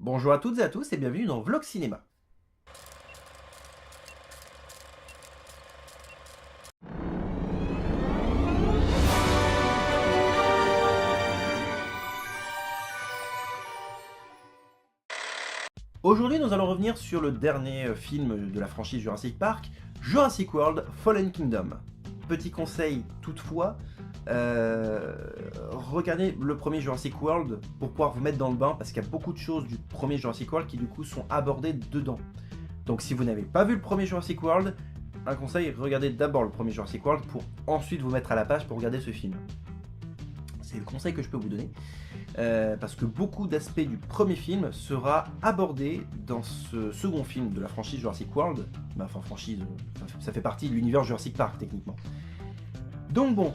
Bonjour à toutes et à tous et bienvenue dans Vlog Cinéma. Aujourd'hui nous allons revenir sur le dernier film de la franchise Jurassic Park, Jurassic World Fallen Kingdom. Petit conseil toutefois, regardez le premier Jurassic World pour pouvoir vous mettre dans le bain parce qu'il y a beaucoup de choses du premier Jurassic World qui du coup sont abordées dedans. Donc si vous n'avez pas vu le premier Jurassic World, un conseil, regardez d'abord le premier Jurassic World pour ensuite vous mettre à la page pour regarder ce film. C'est le conseil que je peux vous donner, parce que beaucoup d'aspects du premier film sera abordé dans ce second film de la franchise Jurassic World. Enfin franchise, ça fait partie de l'univers Jurassic Park techniquement. Donc bon,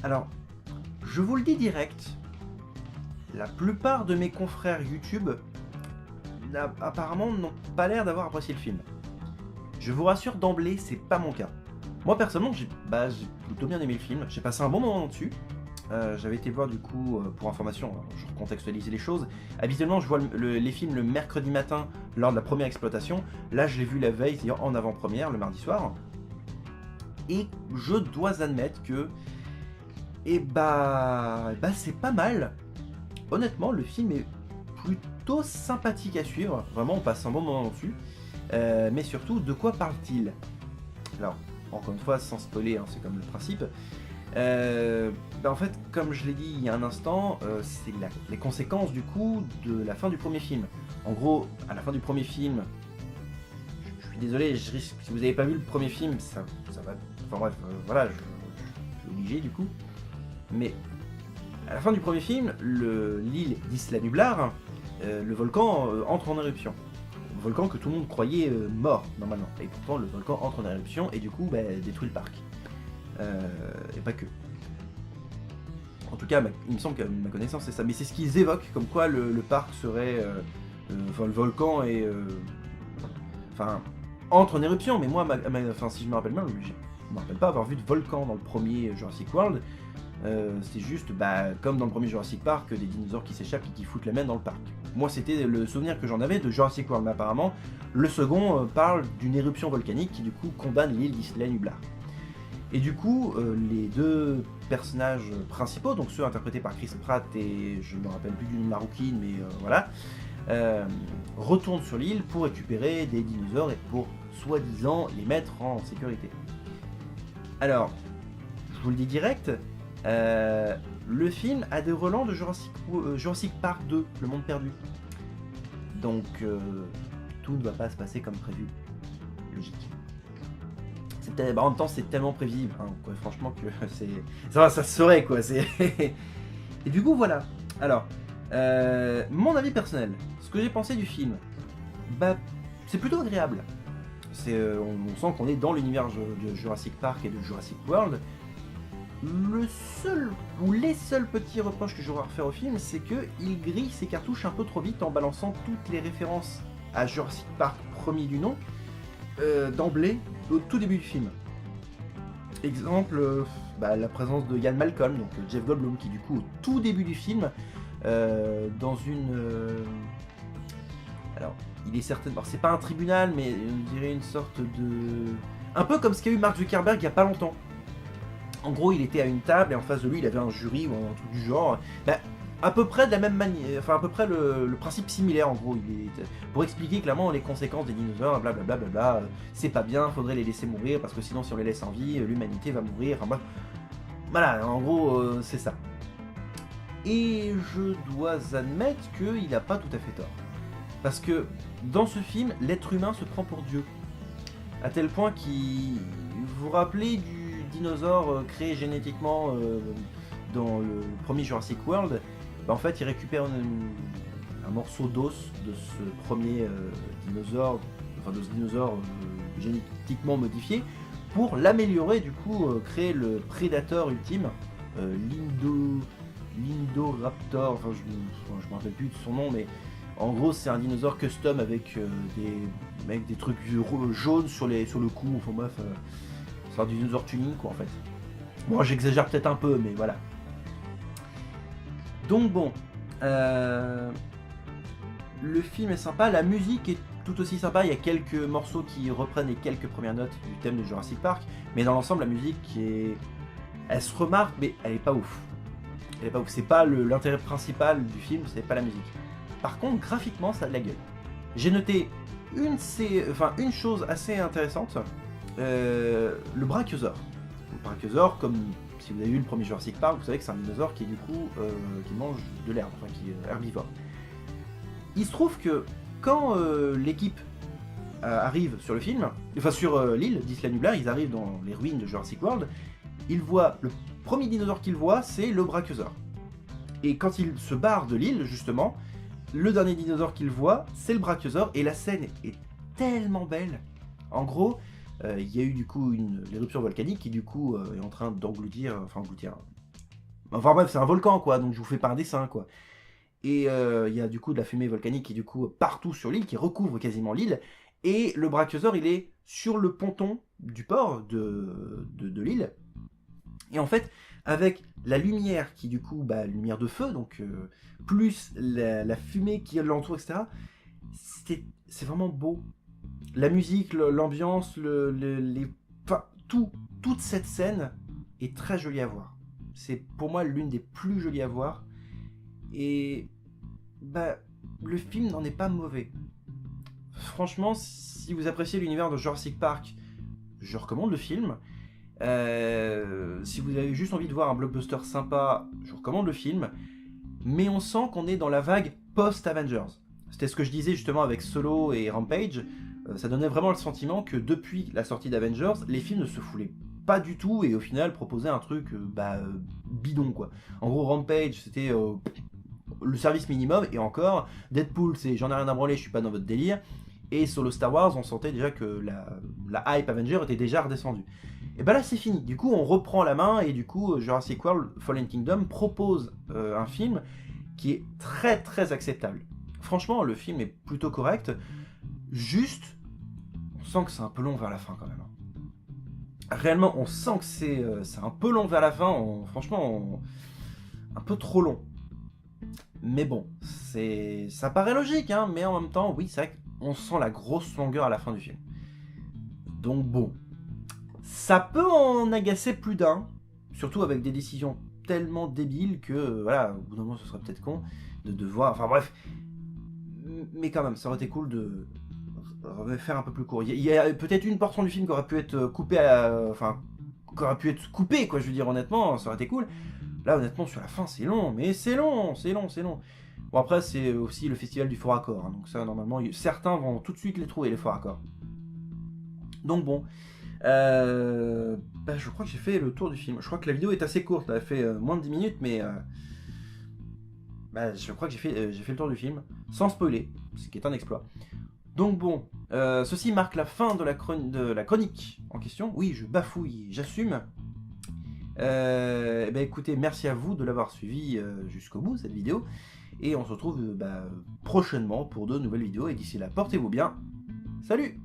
alors je vous le dis direct, la plupart de mes confrères YouTube apparemment n'ont pas l'air d'avoir apprécié le film. Je vous rassure d'emblée, c'est pas mon cas. Moi personnellement, j'ai plutôt bien aimé le film, j'ai passé un bon moment dessus. J'avais été voir du coup, pour information, je recontextualise les choses. Habituellement, je vois les films le mercredi matin lors de la première exploitation. Là, je l'ai vu la veille, c'est-à-dire en avant-première, le mardi soir. Et je dois admettre que, c'est pas mal. Honnêtement, le film est plutôt sympathique à suivre. Vraiment, on passe un bon moment dessus. Mais surtout, de quoi parle-t-il? Alors, encore une fois, sans spoiler, hein, c'est comme le principe. En fait, comme je l'ai dit il y a un instant, c'est les conséquences du coup de la fin du premier film. En gros, à la fin du premier film, je suis désolé, je risque, si vous n'avez pas vu le premier film, ça va. Enfin bref, voilà, je suis obligé du coup. Mais à la fin du premier film, l'île d'Isla Nublar, le volcan entre en éruption. Le volcan que tout le monde croyait mort normalement. Et pourtant, le volcan entre en éruption et du coup détruit le parc. Et pas que. En tout cas, il me semble qu'à ma connaissance c'est ça, mais c'est ce qu'ils évoquent, comme quoi le parc serait, le volcan est, entre en éruption. Mais moi, si je me rappelle bien, je me rappelle pas avoir vu de volcan dans le premier Jurassic World. C'est juste, comme dans le premier Jurassic Park, des dinosaures qui s'échappent et qui foutent la main dans le parc. Moi, c'était le souvenir que j'en avais de Jurassic World, mais apparemment, le second parle d'une éruption volcanique qui du coup condamne l'île d'Isla Nublar. Et du coup, les deux personnages principaux, donc ceux interprétés par Chris Pratt et je ne me rappelle plus du nom de la rouquine, mais voilà, retournent sur l'île pour récupérer des dinosaures et pour, soi-disant, les mettre en sécurité. Alors, je vous le dis direct, le film a des relents de Jurassic Park 2, Le Monde Perdu. Donc, tout ne va pas se passer comme prévu. Logique. En même temps, c'est tellement prévisible, hein, quoi, franchement, que ça se serait, quoi. Et du coup, voilà. Alors, mon avis personnel, ce que j'ai pensé du film, c'est plutôt agréable. On sent qu'on est dans l'univers de Jurassic Park et de Jurassic World. Le seul, ou les seuls petits reproches que j'aurais à refaire au film, c'est qu'il grille ses cartouches un peu trop vite en balançant toutes les références à Jurassic Park premier du nom, d'emblée, au tout début du film. Exemple, la présence de Ian Malcolm, donc Jeff Goldblum, qui du coup, au tout début du film, dans une... alors, il est certain... Alors, c'est pas un tribunal, mais on dirait une sorte de... Un peu comme ce qu'a eu Mark Zuckerberg il y a pas longtemps. En gros, il était à une table et en face de lui, il avait un jury ou un truc du genre. À peu près de la même manière, enfin à peu près le principe similaire en gros. Pour expliquer clairement les conséquences des dinosaures, blablabla, c'est pas bien, faudrait les laisser mourir parce que sinon si on les laisse en vie, l'humanité va mourir. Enfin, voilà, en gros c'est ça. Et je dois admettre qu'il n'a pas tout à fait tort. Parce que dans ce film, l'être humain se prend pour Dieu. À tel point qu'il... Vous vous rappelez du dinosaure créé génétiquement dans le premier Jurassic World? En fait, il récupère un morceau d'os de ce premier dinosaure, enfin de ce dinosaure génétiquement modifié, pour l'améliorer, du coup, créer le prédateur ultime, l'Indoraptor, enfin je me rappelle plus de son nom, mais en gros c'est un dinosaure custom avec des trucs jaunes sur le cou, enfin bref, c'est un dinosaure tuning quoi en fait. Bon, j'exagère peut-être un peu, mais voilà. Donc bon, le film est sympa, la musique est tout aussi sympa, il y a quelques morceaux qui reprennent les quelques premières notes du thème de Jurassic Park, mais dans l'ensemble la musique elle se remarque, mais elle est pas ouf. Elle est pas ouf, c'est pas l'intérêt principal du film, c'est pas la musique. Par contre, graphiquement, ça a de la gueule. J'ai noté une chose assez intéressante, le brachiosaure. Le brachiosaure, comme si vous avez vu le premier Jurassic Park, vous savez que c'est un dinosaure qui est du coup qui mange de l'herbe, enfin qui est herbivore. Il se trouve que quand l'équipe arrive sur le film, enfin sur l'île d'Isla Nublar, ils arrivent dans les ruines de Jurassic World, ils voient, le premier dinosaure qu'ils voient, c'est le brachiosaure. Et quand ils se barrent de l'île, justement, le dernier dinosaure qu'ils voient, c'est le brachiosaure, et la scène est tellement belle. En gros, il y a eu du coup une éruption volcanique qui du coup est en train d'engloutir, enfin bref, c'est un volcan quoi, donc je vous fais pas un dessin quoi. Et il y a du coup de la fumée volcanique qui est du coup partout sur l'île, qui recouvre quasiment l'île. Et le brachiosaure, il est sur le ponton du port de l'île. Et en fait, avec la lumière qui du coup, lumière de feu, donc plus la fumée qui l'entoure, etc. C'est vraiment beau. La musique, l'ambiance, toute cette scène est très jolie à voir. C'est pour moi l'une des plus jolies à voir. Et le film n'en est pas mauvais. Franchement, si vous appréciez l'univers de Jurassic Park, je recommande le film. Si vous avez juste envie de voir un blockbuster sympa, je recommande le film. Mais on sent qu'on est dans la vague post-Avengers. C'était ce que je disais justement avec Solo et Rampage. Ça donnait vraiment le sentiment que depuis la sortie d'Avengers, les films ne se foulaient pas du tout et au final proposaient un truc bidon quoi. En gros, Rampage c'était le service minimum, et encore, Deadpool c'est j'en ai rien à branler, je suis pas dans votre délire, et Solo Star Wars on sentait déjà que la hype Avenger était déjà redescendue. Et là c'est fini, du coup on reprend la main, et du coup Jurassic World Fallen Kingdom propose un film qui est très très acceptable. Franchement le film est plutôt correct, juste on sent que c'est un peu long vers la fin quand même. Réellement on sent que c'est un peu long vers la fin, franchement un peu trop long. Mais bon, ça paraît logique, hein, mais en même temps, oui, c'est vrai qu'on sent la grosse longueur à la fin du film. Donc bon, ça peut en agacer plus d'un, surtout avec des décisions tellement débiles que, voilà, au bout d'un moment, ce serait peut-être con de voir, enfin bref. Mais quand même, ça aurait été cool de faire un peu plus court. Il y a peut-être une portion du film qui aurait pu être coupée quoi, je veux dire, honnêtement, ça aurait été cool. Là, honnêtement, sur la fin, c'est long, mais c'est long. Bon, après, c'est aussi le festival du faux raccord, hein, donc ça, normalement, certains vont tout de suite les trouver, les faux raccords. Donc bon, je crois que j'ai fait le tour du film. Je crois que la vidéo est assez courte, elle a fait moins de 10 minutes, mais je crois que j'ai fait le tour du film, sans spoiler, ce qui est un exploit. Donc bon, ceci marque la fin de la chronique en question. Oui, je bafouille, j'assume. Écoutez, merci à vous de l'avoir suivi jusqu'au bout cette vidéo, et on se retrouve prochainement pour de nouvelles vidéos, et d'ici là, portez-vous bien, salut!